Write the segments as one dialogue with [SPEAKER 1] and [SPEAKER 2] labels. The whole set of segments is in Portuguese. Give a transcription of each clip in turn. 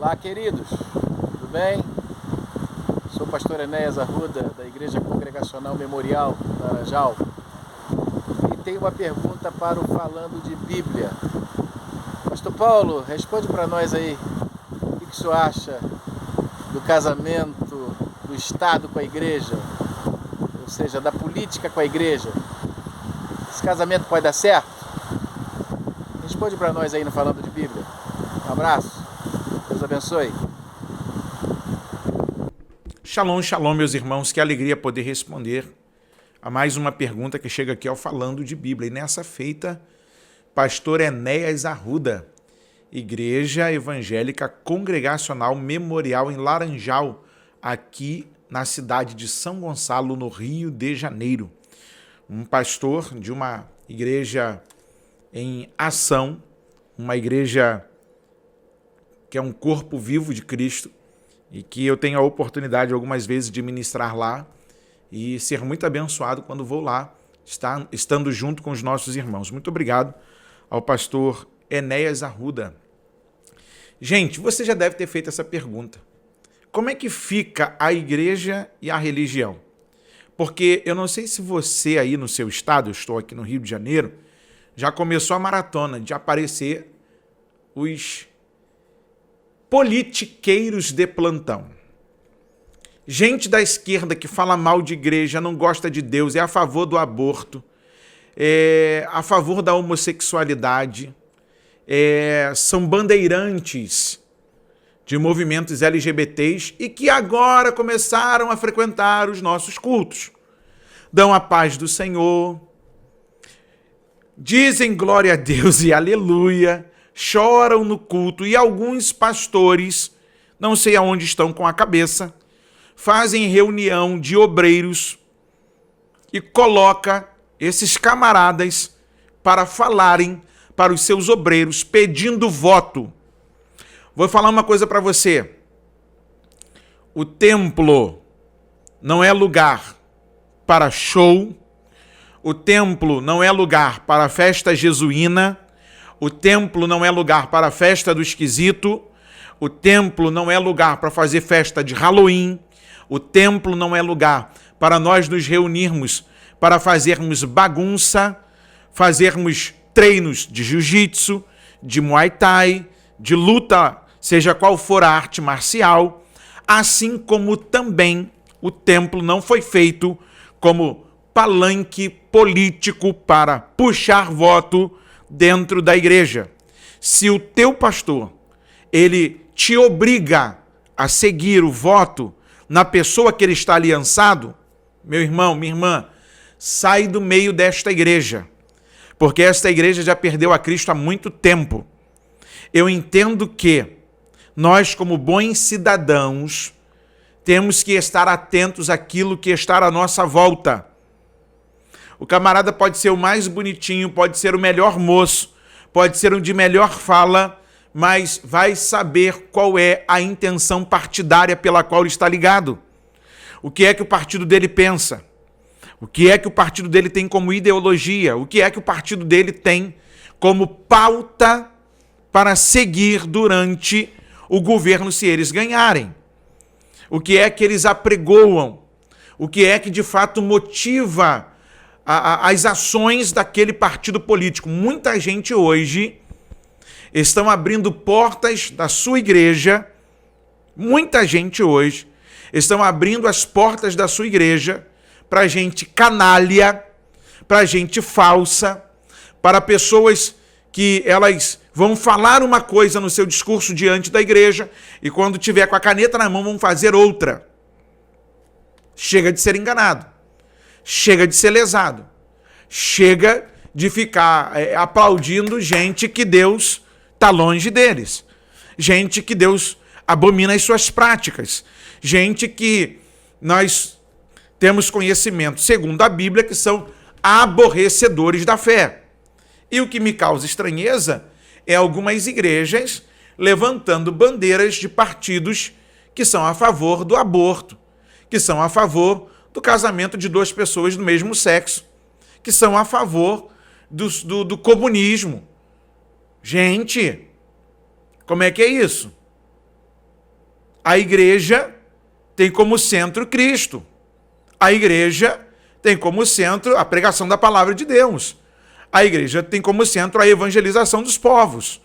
[SPEAKER 1] Olá, queridos, tudo bem? Sou o pastor Enéas Arruda, da Igreja Congregacional Memorial, Laranjal, e tenho uma pergunta para o Falando de Bíblia. Pastor Paulo, responde para nós aí, o que o senhor acha do casamento do Estado com a Igreja, ou seja, da política com a Igreja? Esse casamento pode dar certo? Responde para nós aí no Falando de Bíblia. Um abraço, Deus abençoe.
[SPEAKER 2] Shalom, shalom, meus irmãos, que alegria poder responder a mais uma pergunta que chega aqui ao Falando de Bíblia. E nessa feita, pastor Enéas Arruda, Igreja Evangélica Congregacional Memorial em Laranjal, aqui na cidade de São Gonçalo, no Rio de Janeiro. Um pastor de uma igreja em ação, uma igreja que é um corpo vivo de Cristo, e que eu tenho a oportunidade algumas vezes de ministrar lá e ser muito abençoado quando vou lá, estando junto com os nossos irmãos. Muito obrigado ao pastor Enéas Arruda. Gente, você já deve ter feito essa pergunta. Como é que fica a igreja e a religião? Porque eu não sei se você aí no seu estado, eu estou aqui no Rio de Janeiro, já começou a maratona de aparecer os politiqueiros de plantão. Gente da esquerda que fala mal de igreja, não gosta de Deus, é a favor do aborto, é a favor da homossexualidade, são bandeirantes de movimentos LGBTs e que agora começaram a frequentar os nossos cultos. Dão a paz do Senhor, dizem glória a Deus e aleluia, choram no culto e alguns pastores, não sei aonde estão com a cabeça, fazem reunião de obreiros e coloca esses camaradas para falarem para os seus obreiros pedindo voto. Vou falar uma coisa para você. O templo não é lugar para show, o templo não é lugar para festa jesuína, o templo não é lugar para a festa do esquisito, o templo não é lugar para fazer festa de Halloween, o templo não é lugar para nós nos reunirmos para fazermos bagunça, fazermos treinos de jiu-jitsu, de muay thai, de luta, seja qual for a arte marcial, assim como também o templo não foi feito como palanque político para puxar voto dentro da igreja. Se o teu pastor, ele te obriga a seguir o voto na pessoa que ele está aliançado, meu irmão, minha irmã, sai do meio desta igreja, porque esta igreja já perdeu a Cristo há muito tempo. Eu entendo que nós, como bons cidadãos, temos que estar atentos àquilo que está à nossa volta. O camarada pode ser o mais bonitinho, pode ser o melhor moço, pode ser o de melhor fala, mas vai saber qual é a intenção partidária pela qual ele está ligado. O que é que o partido dele pensa? O que é que o partido dele tem como ideologia? O que é que o partido dele tem como pauta para seguir durante o governo se eles ganharem? O que é que eles apregoam? O que é que de fato motiva as ações daquele partido político? Muita gente hoje estão abrindo portas da sua igreja, muita gente hoje estão abrindo as portas da sua igreja para gente canalha, para gente falsa, para pessoas que elas vão falar uma coisa no seu discurso diante da igreja e quando tiver com a caneta na mão vão fazer outra. Chega de ser enganado. Chega de ser lesado. Chega de ficar aplaudindo gente que Deus está longe deles. Gente que Deus abomina as suas práticas. Gente que nós temos conhecimento, segundo a Bíblia, que são aborrecedores da fé. E o que me causa estranheza é algumas igrejas levantando bandeiras de partidos que são a favor do aborto, que são a favor do casamento de duas pessoas do mesmo sexo, que são a favor do comunismo. Gente, como é que é isso? A igreja tem como centro Cristo. A igreja tem como centro a pregação da palavra de Deus. A igreja tem como centro a evangelização dos povos.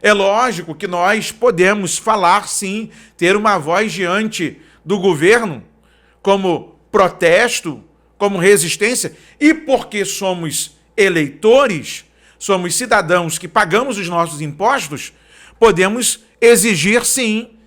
[SPEAKER 2] É lógico que nós podemos falar, sim, ter uma voz diante do governo, como protesto, como resistência, e porque somos eleitores, somos cidadãos que pagamos os nossos impostos, podemos exigir, sim,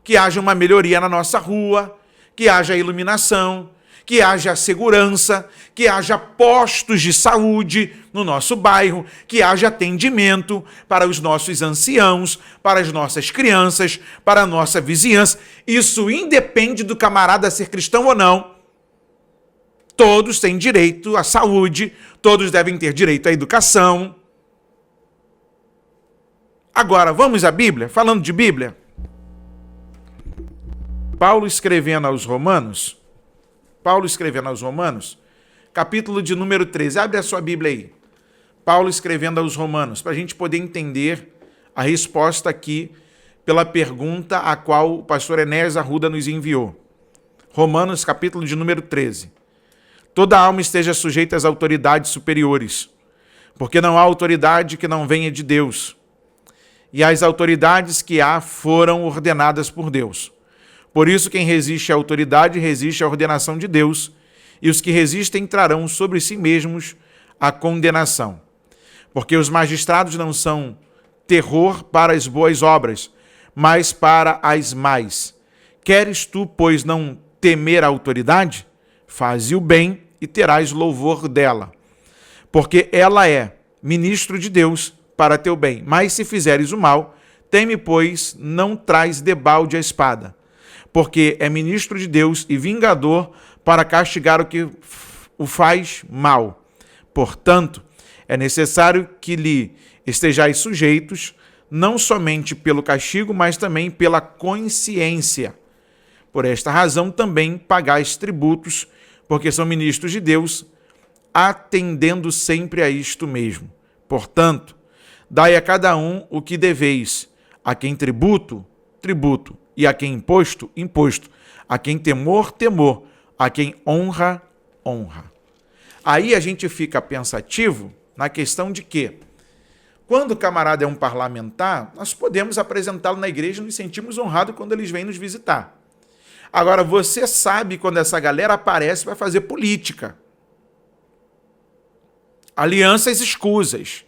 [SPEAKER 2] que haja uma melhoria na nossa rua, que haja iluminação, que haja segurança, que haja postos de saúde no nosso bairro, que haja atendimento para os nossos anciãos, para as nossas crianças, para a nossa vizinhança. Isso independe do camarada ser cristão ou não. Todos têm direito à saúde, todos devem ter direito à educação. Agora, vamos à Bíblia? Falando de Bíblia. Paulo escrevendo aos Romanos, capítulo de número 13. Abre a sua Bíblia aí. Paulo escrevendo aos Romanos, para a gente poder entender a resposta aqui pela pergunta a qual o pastor Enéas Arruda nos enviou. Romanos, capítulo de número 13. Toda alma esteja sujeita às autoridades superiores, porque não há autoridade que não venha de Deus. E as autoridades que há foram ordenadas por Deus. Por isso, quem resiste à autoridade resiste à ordenação de Deus, e os que resistem trarão sobre si mesmos a condenação. Porque os magistrados não são terror para as boas obras, mas para as más. Queres tu, pois, não temer a autoridade? Faze o bem e terás louvor dela, porque ela é ministro de Deus para teu bem. Mas se fizeres o mal, teme, pois, não traz debalde a espada, porque é ministro de Deus e vingador para castigar o que o faz mal. Portanto, é necessário que lhe estejais sujeitos, não somente pelo castigo, mas também pela consciência. Por esta razão também pagais tributos, porque são ministros de Deus, atendendo sempre a isto mesmo. Portanto, dai a cada um o que deveis, a quem tributo, tributo, e a quem imposto, imposto, a quem temor, temor, a quem honra, honra. Aí a gente fica pensativo na questão de que, quando o camarada é um parlamentar, nós podemos apresentá-lo na igreja e nos sentimos honrados quando eles vêm nos visitar. Agora, você sabe quando essa galera aparece para fazer política. Alianças escusas.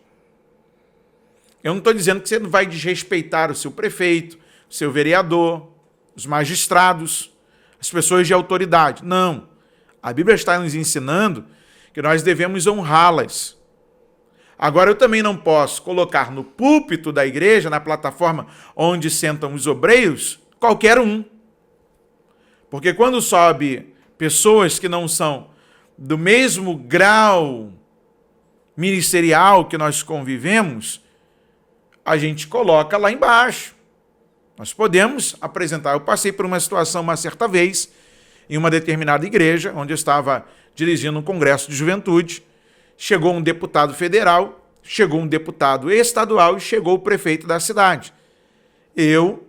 [SPEAKER 2] Eu não estou dizendo que você não vai desrespeitar o seu prefeito, o seu vereador, os magistrados, as pessoas de autoridade. Não. A Bíblia está nos ensinando que nós devemos honrá-las. Agora, eu também não posso colocar no púlpito da igreja, na plataforma onde sentam os obreiros, qualquer um. Porque quando sobe pessoas que não são do mesmo grau ministerial que nós convivemos, a gente coloca lá embaixo. Nós podemos apresentar. Eu passei por uma situação uma certa vez, em uma determinada igreja, onde eu estava dirigindo um congresso de juventude. Chegou um deputado federal, chegou um deputado estadual e chegou o prefeito da cidade. Eu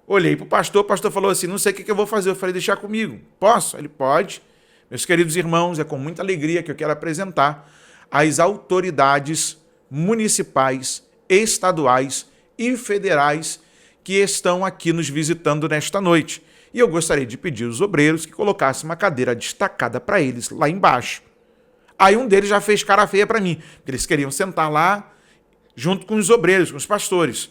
[SPEAKER 2] olhei para o pastor falou assim, não sei o que eu vou fazer. Eu falei, deixar comigo. Posso? Ele pode. Meus queridos irmãos, é com muita alegria que eu quero apresentar as autoridades municipais, estaduais e federais que estão aqui nos visitando nesta noite. E eu gostaria de pedir aos obreiros que colocassem uma cadeira destacada para eles lá embaixo. Aí um deles já fez cara feia para mim, porque eles queriam sentar lá junto com os obreiros, com os pastores.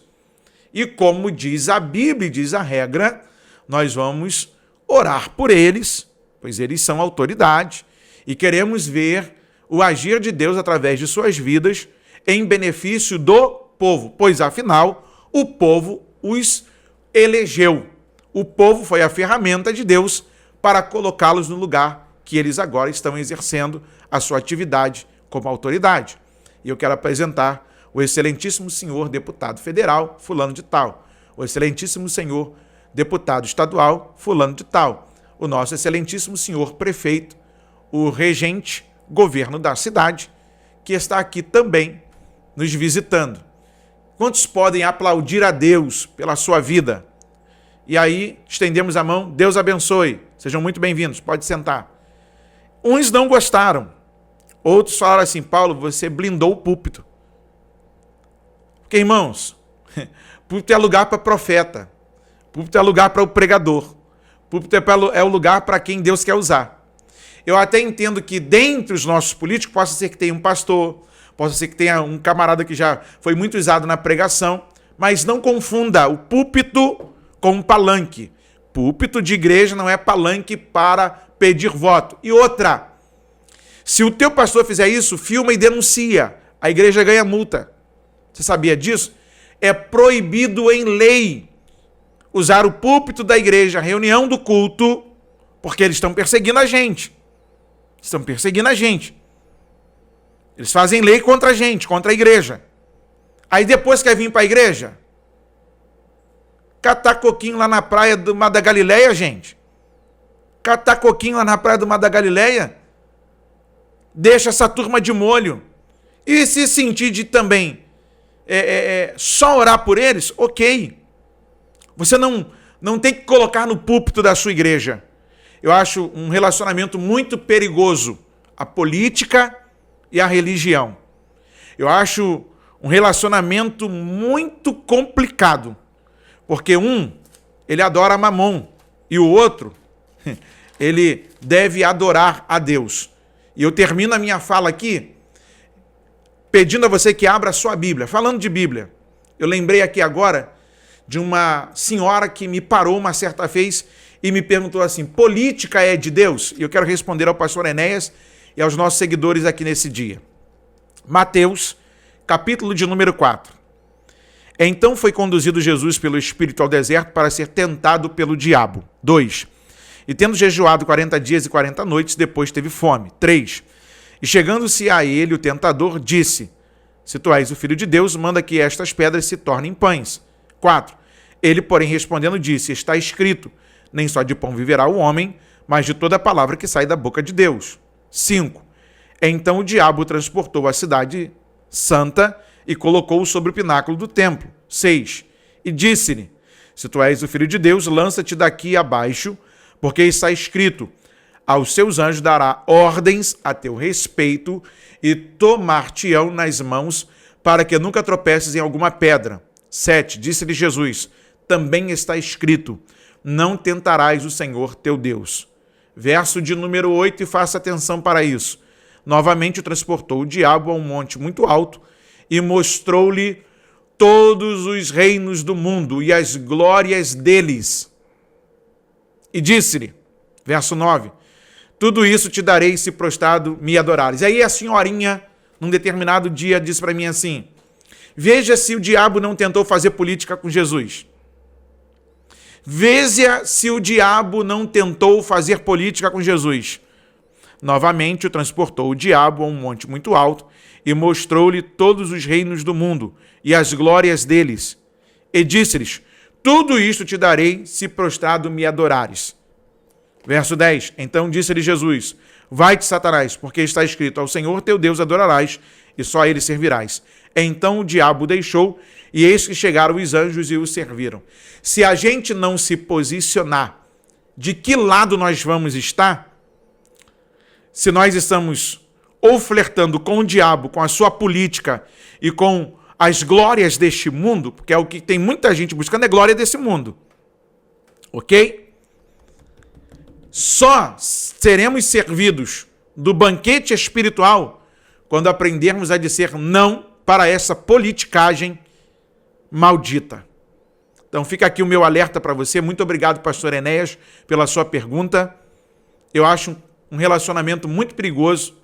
[SPEAKER 2] E como diz a Bíblia, diz a regra, nós vamos orar por eles, pois eles são autoridade, e queremos ver o agir de Deus através de suas vidas em benefício do povo, pois afinal o povo os elegeu. O povo foi a ferramenta de Deus para colocá-los no lugar que eles agora estão exercendo a sua atividade como autoridade. E eu quero apresentar o excelentíssimo senhor deputado federal, fulano de tal. O excelentíssimo senhor deputado estadual, fulano de tal. O nosso excelentíssimo senhor prefeito, o regente, governo da cidade, que está aqui também nos visitando. Quantos podem aplaudir a Deus pela sua vida? E aí, estendemos a mão, Deus abençoe, sejam muito bem-vindos, pode sentar. Uns não gostaram, outros falaram assim, Paulo, você blindou o púlpito. Porque, irmãos, púlpito é lugar para profeta, púlpito é lugar para o pregador, púlpito é o lugar para quem Deus quer usar. Eu até entendo que dentre os nossos políticos possa ser que tenha um pastor, possa ser que tenha um camarada que já foi muito usado na pregação, mas não confunda o púlpito com um palanque. Púlpito de igreja não é palanque para pedir voto. E outra, se o teu pastor fizer isso, filma e denuncia. A igreja ganha multa. Você sabia disso? É proibido em lei usar o púlpito da igreja, a reunião do culto, porque eles estão perseguindo a gente. Estão perseguindo a gente. Eles fazem lei contra a gente, contra a igreja. Aí depois quer vir para a igreja? Catar coquinho lá na praia do Mar da Galileia, gente. Catar coquinho lá na praia do Mar da Galileia. Deixa essa turma de molho. E se sentir de também só orar por eles, ok. Você não tem que colocar no púlpito da sua igreja. Eu acho um relacionamento muito perigoso a política e a religião. Eu acho um relacionamento muito complicado. Porque ele adora Mamon, e o outro, ele deve adorar a Deus. E eu termino a minha fala aqui pedindo a você que abra a sua Bíblia. Falando de Bíblia, eu lembrei aqui agora de uma senhora que me parou uma certa vez e me perguntou assim, política é de Deus? E eu quero responder ao pastor Enéas e aos nossos seguidores aqui nesse dia. Mateus, capítulo de número 4. Então foi conduzido Jesus pelo Espírito ao deserto para ser tentado pelo diabo. 2. E tendo jejuado 40 dias e 40 noites, depois teve fome. 3. E chegando-se a ele, o tentador disse, se tu és o Filho de Deus, manda que estas pedras se tornem pães. 4. Ele, porém, respondendo, disse, está escrito, nem só de pão viverá o homem, mas de toda a palavra que sai da boca de Deus. 5. Então o diabo o transportou à cidade santa e colocou-o sobre o pináculo do templo. 6. E disse-lhe, se tu és o Filho de Deus, lança-te daqui abaixo, porque está escrito, aos seus anjos dará ordens a teu respeito e tomar-te-ão nas mãos, para que nunca tropeces em alguma pedra. 7. Disse-lhe Jesus, também está escrito, não tentarás o Senhor teu Deus. Verso de número 8, e faça atenção para isso. Novamente o transportou o diabo a um monte muito alto e mostrou-lhe todos os reinos do mundo e as glórias deles. E disse-lhe, verso 9, tudo isso te darei se prostrado me adorares. E aí a senhorinha, num determinado dia, disse para mim assim, veja se o diabo não tentou fazer política com Jesus. Veja se o diabo não tentou fazer política com Jesus. Novamente o transportou o diabo a um monte muito alto e mostrou-lhe todos os reinos do mundo e as glórias deles. E disse-lhes, tudo isto te darei se prostrado me adorares. Verso 10, então disse-lhe Jesus, vai-te, Satanás, porque está escrito, ao Senhor teu Deus adorarás e só a ele servirás. Então o diabo o deixou e eis que chegaram os anjos e o serviram. Se a gente não se posicionar de que lado nós vamos estar, se nós estamos ou flertando com o diabo, com a sua política e com as glórias deste mundo, porque é o que tem muita gente buscando, é glória desse mundo. Ok? Só seremos servidos do banquete espiritual quando aprendermos a dizer não para essa politicagem maldita. Então fica aqui o meu alerta para você. Muito obrigado, pastor Enéas, pela sua pergunta. Eu acho um relacionamento muito perigoso,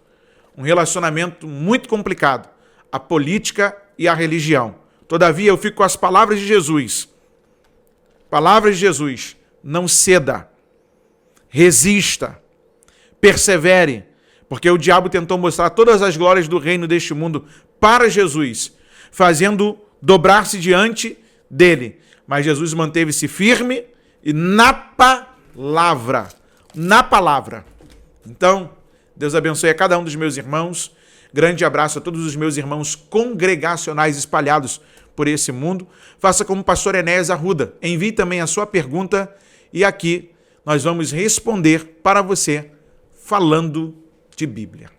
[SPEAKER 2] um relacionamento muito complicado, a política e a religião. Todavia, eu fico com as palavras de Jesus. Palavras de Jesus. Não ceda, resista, persevere, porque o diabo tentou mostrar todas as glórias do reino deste mundo para Jesus, fazendo dobrar-se diante dele. Mas Jesus manteve-se firme e na palavra. Na palavra. Então, Deus abençoe a cada um dos meus irmãos. Grande abraço a todos os meus irmãos congregacionais espalhados por esse mundo, faça como o pastor Enéas Arruda. Envie também a sua pergunta e aqui nós vamos responder para você falando de Bíblia.